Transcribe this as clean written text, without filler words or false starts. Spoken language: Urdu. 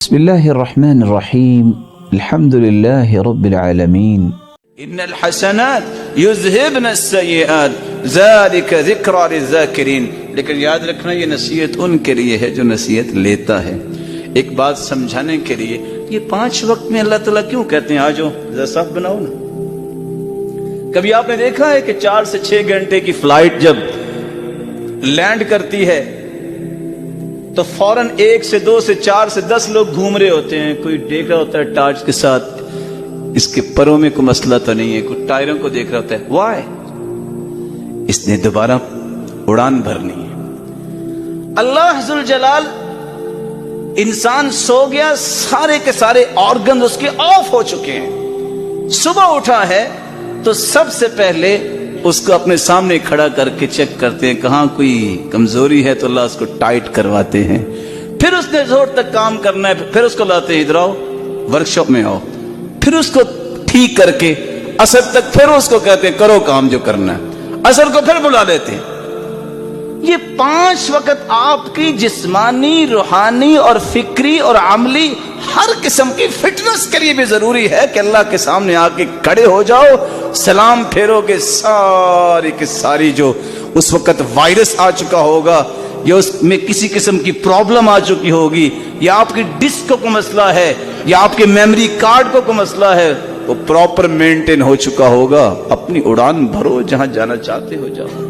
بسم الله الرحمن الرحيم الحمد لله رب العالمين ان الحسنات یذہبن السیئات ذالک ذکری للذاکرین. لیکن یاد رکھنا یہ نصیحت ان کے لیے ہے جو نصیحت لیتا ہے. ایک بات سمجھانے کے لیے یہ 5 وقت میں اللہ تعالیٰ کیوں کہتے ہیں آجو ذرا صف بناؤ نا. کبھی آپ نے دیکھا ہے کہ 4 سے 6 گھنٹے کی فلائٹ جب لینڈ کرتی ہے تو فوراً 1 سے 2 سے 4 سے 10 لوگ گھوم رہے ہوتے ہیں. کوئی دیکھ رہا ہوتا ہے ٹارچ کے ساتھ اس کے پروں میں کوئی مسئلہ تو نہیں ہے, کوئی ٹائروں کو دیکھ رہا ہوتا ہے. وائی؟ اس نے دوبارہ اڑان بھرنی ہے. اللہ ذوالجلال انسان سو گیا, سارے کے سارے آرگن اس کے آف ہو چکے ہیں. صبح اٹھا ہے تو سب سے پہلے اس کو اپنے سامنے کھڑا کر کے چیک کرتے ہیں کہاں کوئی کمزوری ہے تو اللہ اس کو ٹائٹ کرواتے ہیں. پھر اس نے زور تک کام کرنا ہے, پھر اس کو لاتے ہیں ادھر آؤ ورکشاپ میں آؤ, پھر اس کو ٹھیک کر کے عصر تک پھر اس کو کہتے ہیں کرو کام جو کرنا ہے, عصر کو پھر بلا لیتے ہیں. یہ 5 وقت آپ کی جسمانی, روحانی اور فکری اور عملی ہر قسم کی فٹنس کے لیے بھی ضروری ہے کہ اللہ کے سامنے آ کے کھڑے ہو جاؤ, سلام پھیرو گے. ساری کی ساری جو اس وقت وائرس آ چکا ہوگا یا اس میں کسی قسم کی پرابلم آ چکی ہوگی یا آپ کی ڈسک کو مسئلہ ہے یا آپ کے میموری کارڈ کو مسئلہ ہے, وہ پراپر مینٹین ہو چکا ہوگا. اپنی اڑان بھرو, جہاں جانا چاہتے ہو جاؤ.